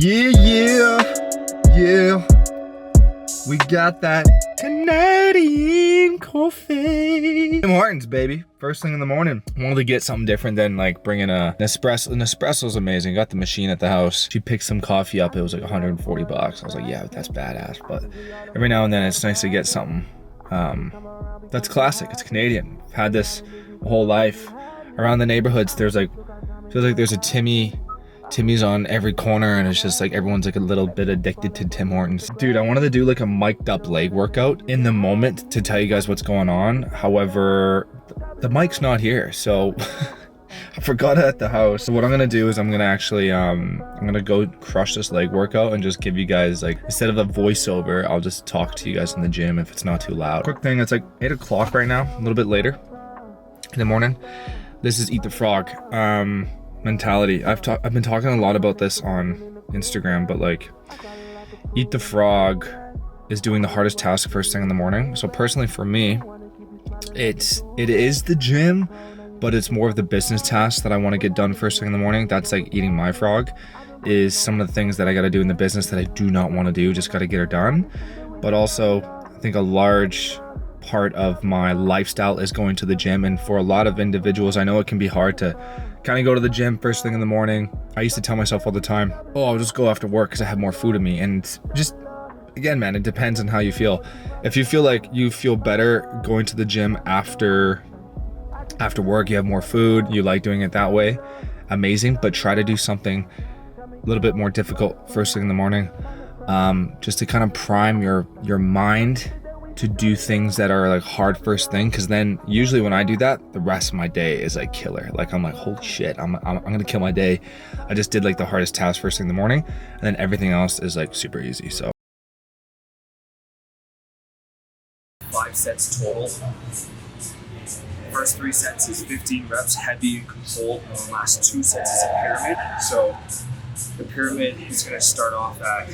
Yeah. We got that Canadian coffee. Tim Hortons, baby. First thing in the morning. Wanted to get something different than like bringing an espresso. An espresso's amazing. Got the machine at the house. She picked some coffee up. It was like 140 bucks. I was like, yeah, that's badass. But every now and then it's nice to get something that's classic. It's Canadian. I've had this my whole life. Around the neighborhoods, there's like, feels like there's a Timmy's on every corner, and it's just like everyone's like a little bit addicted to Tim Hortons. Dude, I wanted to do like a mic'd up leg workout in the moment to tell you guys what's going on. However, the mic's not here, so I forgot it at the house. So what I'm gonna do is I'm gonna actually I'm gonna go crush this leg workout and just give you guys, like, instead of a voiceover, I'll just talk to you guys in the gym if it's not too loud. Quick thing, it's like 8 o'clock right now, a little bit later in the morning. This is Eat the Frog mentality. I've been talking a lot about this on Instagram, but like, Eat the Frog is doing the hardest task first thing in the morning. So personally for me, it is the gym, but it's more of the business tasks that I want to get done first thing in the morning. That's like eating my frog, is some of the things that I got to do in the business that I do not want to do, just got to get her done. But also, I think a large part of my lifestyle is going to the gym, and for a lot of individuals, I know it can be hard to kind of go to the gym first thing in the morning. I used to tell myself all the time, oh, I'll just go after work because I have more food in me. And just, again, man, it depends on how you feel. If you feel like you feel better going to the gym after work, you have more food, you like doing it that way, amazing. But try to do something a little bit more difficult first thing in the morning, just to kind of prime your mind to do things that are like hard first thing, because then usually when I do that, the rest of my day is like killer. Like I'm like, holy shit, I'm gonna kill my day. I just did like the hardest task first thing in the morning, and then everything else is like super easy. So 5 sets total. First 3 sets is 15 reps, heavy and controlled, and the last 2 sets is a pyramid. So the pyramid is gonna start off at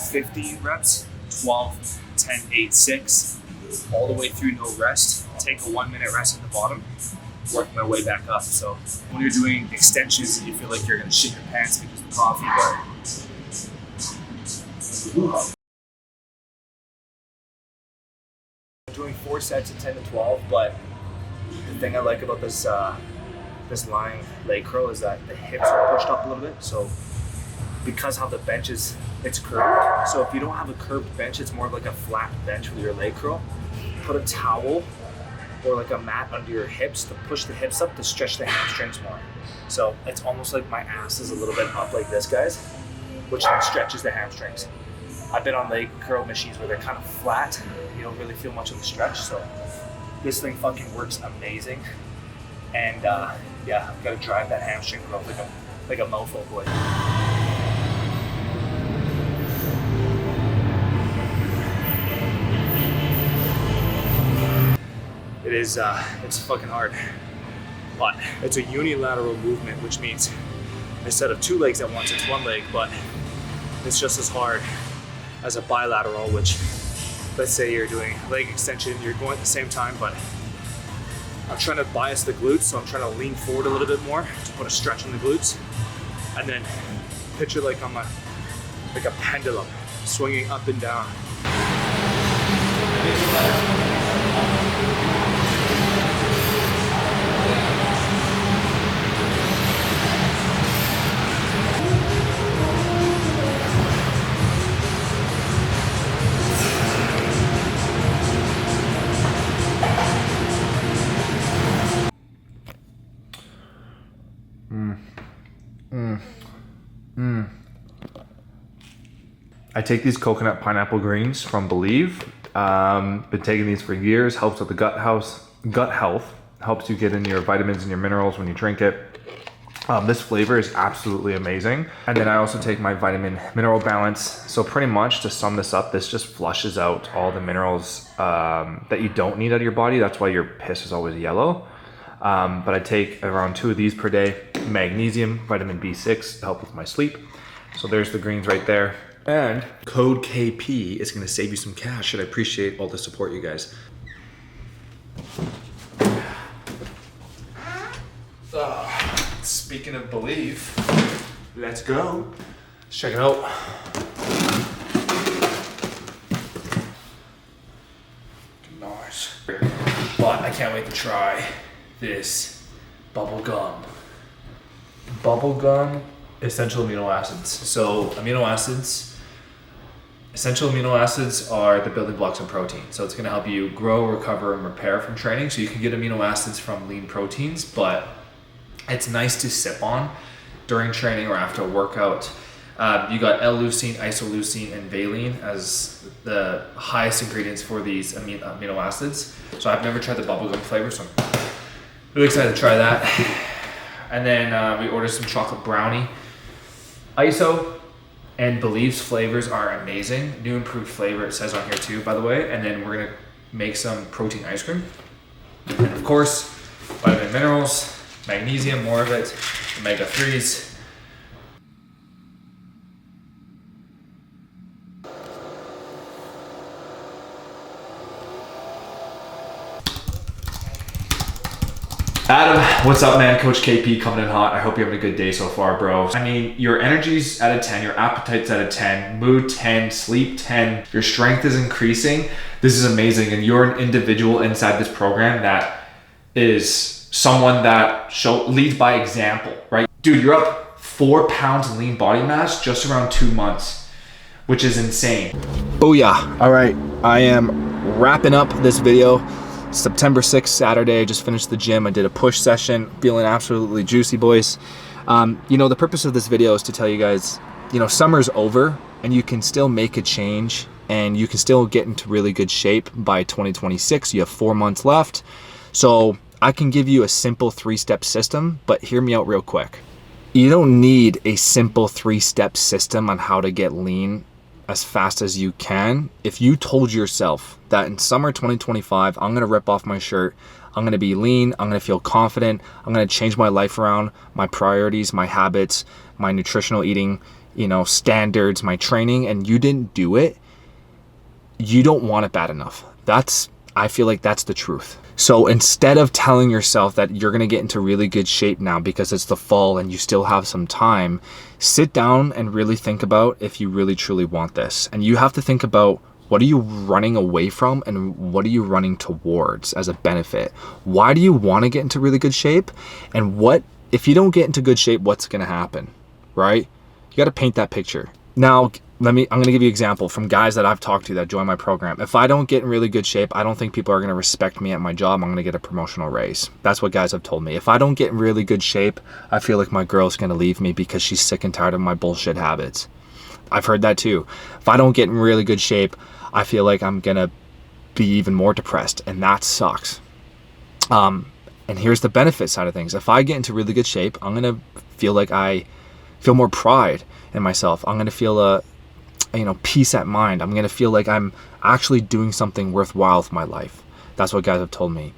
15 reps, 12, 10, 8, 6, all the way through, no rest. Take a 1-minute rest at the bottom, work my way back up. So when you're doing extensions and you feel like you're gonna shit your pants because of the coffee, I'm doing 4 sets of 10 to 12, but the thing I like about this lying leg curl is that the hips are pushed up a little bit. So because how the bench is, it's curved. So if you don't have a curved bench, it's more like a flat bench with your leg curl. Put a towel or like a mat under your hips to push the hips up to stretch the hamstrings more. So it's almost like my ass is a little bit up like this, guys, which then stretches the hamstrings. I've been on leg curl machines where they're kind of flat. You don't really feel much of the stretch. So this thing fucking works amazing. And yeah, I've got to drive that hamstring growth like a mofo boy. It is, it's fucking hard, but it's a unilateral movement, which means instead of 2 legs at once, it's 1 leg, but it's just as hard as a bilateral, which, let's say you're doing leg extension, you're going at the same time, but I'm trying to bias the glutes, so I'm trying to lean forward a little bit more to put a stretch on the glutes, and then picture like I'm like a pendulum swinging up and down. I take these coconut pineapple greens from Believe. Been taking these for years. Helps with the gut health. Helps you get in your vitamins and your minerals when you drink it. This flavor is absolutely amazing. And then I also take my vitamin mineral balance. So pretty much to sum this up, this just flushes out all the minerals that you don't need out of your body. That's why your piss is always yellow. But I take around 2 of these per day. Magnesium, vitamin B6 to help with my sleep. So there's the greens right there. And code KP is going to save you some cash, and I appreciate all the support, you guys. Speaking of Believe, Let's go. Let's check it out. Nice. But I can't wait to try this bubble gum. Bubblegum essential amino acids. So essential amino acids are the building blocks of protein. So it's going to help you grow, recover, and repair from training. So you can get amino acids from lean proteins, but it's nice to sip on during training or after a workout. You got L-leucine, isoleucine, and valine as the highest ingredients for these amino acids. So I've never tried the bubblegum flavor, so I'm really excited to try that. And then we ordered some chocolate brownie. ISO and Believe's flavors are amazing. New improved flavor, it says on here too, by the way. And then we're gonna make some protein ice cream. And of course, vitamin minerals, magnesium, more of it, omega-3s. Adam, what's up, man? Coach KP coming in hot. I hope you're having a good day so far, bro. I mean, your energy's at a 10, your appetite's at a 10, mood 10, sleep 10, your strength is increasing. This is amazing, and you're an individual inside this program that is someone that leads by example, right? Dude, you're up 4 pounds in lean body mass just around 2 months, which is insane. Booyah. All right, I am wrapping up this video. September 6th, Saturday, I just finished the gym. I did a push session, feeling absolutely juicy, boys. You know, the purpose of this video is to tell you guys, you know, summer's over and you can still make a change and you can still get into really good shape by 2026. You have 4 months left. So I can give you a simple 3-step system, but hear me out real quick. You don't need a simple 3-step system on how to get lean as fast as you can. If you told yourself that in summer 2025, I'm gonna rip off my shirt, I'm gonna be lean, I'm gonna feel confident, I'm gonna change my life around, my priorities, my habits, my nutritional eating, you know, standards, my training, and you didn't do it, you don't want it bad enough. I feel like that's the truth. So instead of telling yourself that you're gonna get into really good shape now because it's the fall and you still have some time, sit down and really think about if you really truly want this. And you have to think about, what are you running away from and what are you running towards as a benefit? Why do you want to get into really good shape? And what, if you don't get into good shape, what's gonna happen, right? You gotta paint that picture. Now, I'm gonna give you an example from guys that I've talked to that join my program. If I don't get in really good shape, I don't think people are gonna respect me at my job. I'm gonna get a promotional raise. That's what guys have told me. If I don't get in really good shape, I feel like my girl's gonna leave me because she's sick and tired of my bullshit habits. I've heard that too. If I don't get in really good shape, I feel like I'm gonna be even more depressed, and that sucks. And here's the benefit side of things. If I get into really good shape, I'm gonna feel like I feel more pride in myself. I'm gonna feel peace at mind. I'm gonna feel like I'm actually doing something worthwhile with my life. That's what guys have told me.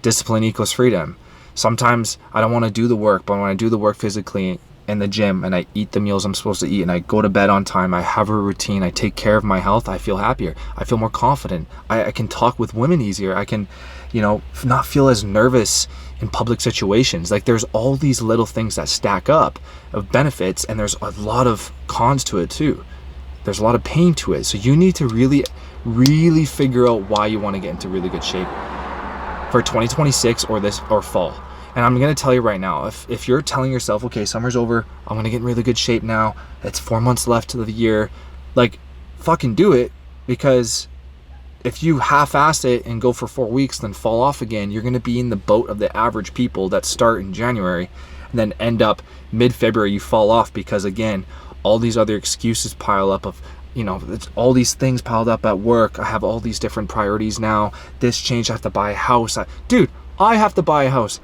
Discipline equals freedom. Sometimes I don't want to do the work, but when I do the work physically in the gym and I eat the meals I'm supposed to eat and I go to bed on time, I have a routine, I take care of my health, I feel happier. I feel more confident. I can talk with women easier. I can, not feel as nervous in public situations. Like, there's all these little things that stack up of benefits, and there's a lot of cons to it too. There's a lot of pain to it. So you need to really, really figure out why you want to get into really good shape for 2026 or fall. And I'm going to tell you right now, if you're telling yourself, okay, summer's over, I'm going to get in really good shape now, it's 4 months left to the year, like, fucking do it. Because if you half-ass it and go for 4 weeks, then fall off again, you're going to be in the boat of the average people that start in January and then end up mid-February, you fall off because, again, all these other excuses pile up of, it's all these things piled up at work. I have all these different priorities now. This change, I have to buy a house. Dude, I have to buy a house.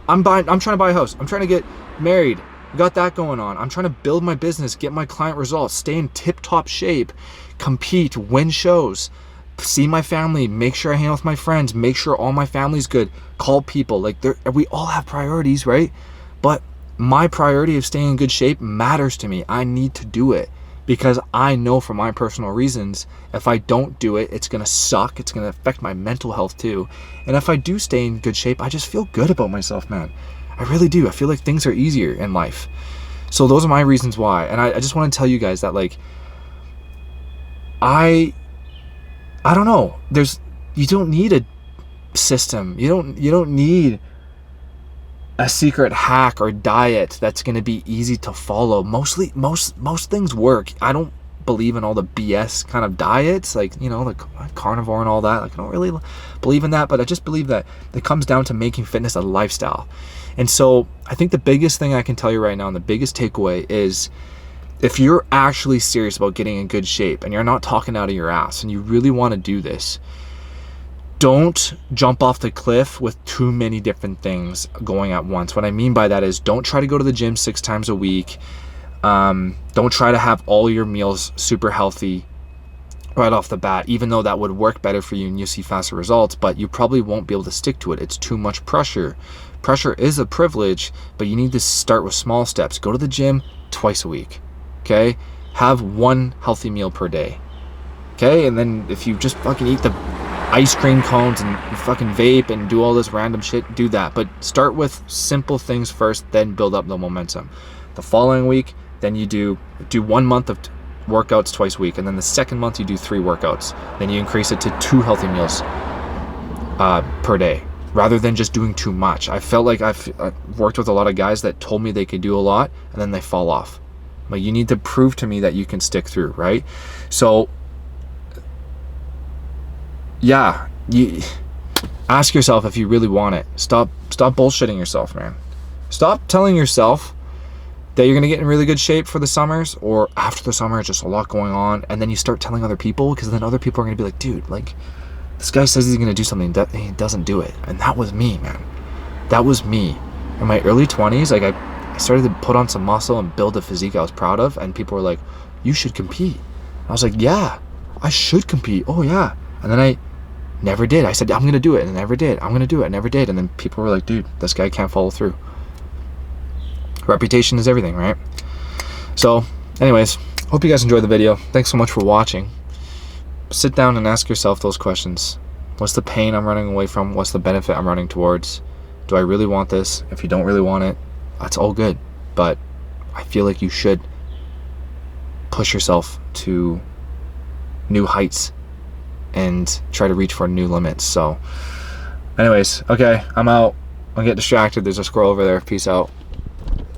I'm trying to buy a house. I'm trying to get married. Got that going on. I'm trying to build my business, get my client results, stay in tip-top shape, compete, win shows, see my family, make sure I hang out with my friends, make sure all my family's good, call people. Like, we all have priorities, right? But my priority of staying in good shape matters to me. I need to do it because I know from my personal reasons, if I don't do it, it's gonna suck. It's gonna affect my mental health too. And if I do stay in good shape, I just feel good about myself, man. I really do. I feel like things are easier in life. So those are my reasons why. And I just want to tell you guys that, like, I don't know. You don't need a system. You don't need a secret hack or diet that's going to be easy to follow. Most things work. I don't believe in all the BS kind of diets, like, you know, the carnivore and all that. Like, I don't really believe in that, but I just believe that it comes down to making fitness a lifestyle. And so I think the biggest thing I can tell you right now, and the biggest takeaway, is if you're actually serious about getting in good shape and you're not talking out of your ass and you really want to do this, don't jump off the cliff with too many different things going at once. What I mean by that is, don't try to go to the gym 6 times a week. Don't try to have all your meals super healthy right off the bat, even though that would work better for you and you see faster results, but you probably won't be able to stick to it. It's too much pressure. Pressure is a privilege, but you need to start with small steps. Go to the gym twice a week, okay? Have 1 healthy meal per day, okay? And then if you just fucking eat the ice cream cones and you fucking vape and do all this random shit, do that. But start with simple things first, then build up the momentum. The following week, then you do 1 month of workouts twice a week, and then the second month you do 3 workouts. Then you increase it to 2 healthy meals per day, rather than just doing too much. I felt like I've worked with a lot of guys that told me they could do a lot and then they fall off. But you need to prove to me that you can stick through, right? So yeah, you ask yourself if you really want it. Stop bullshitting yourself, man. Stop telling yourself that you're gonna get in really good shape for the summers, or after the summer, it's just a lot going on, and then you start telling other people, because then other people are gonna be like, dude, like, this guy says he's gonna do something, he doesn't do it. And that was me, man. That was me. In my early 20s, like, I started to put on some muscle and build a physique I was proud of, and people were like, you should compete. I was like, yeah, I should compete. Oh yeah. And then I never did. I said, I'm gonna do it, and I never did. I'm gonna do it, I never did. And then people were like, dude, this guy can't follow through. Reputation is everything, right? So anyways, hope you guys enjoyed the video. Thanks so much for watching. Sit down and ask yourself those questions. What's the pain I'm running away from? What's the benefit I'm running towards? Do I really want this? If you don't really want it, that's all good, but I feel like you should push yourself to new heights and try to reach for new limits. So anyways, okay, I'm out. I'll get distracted. There's a squirrel over there. Peace out.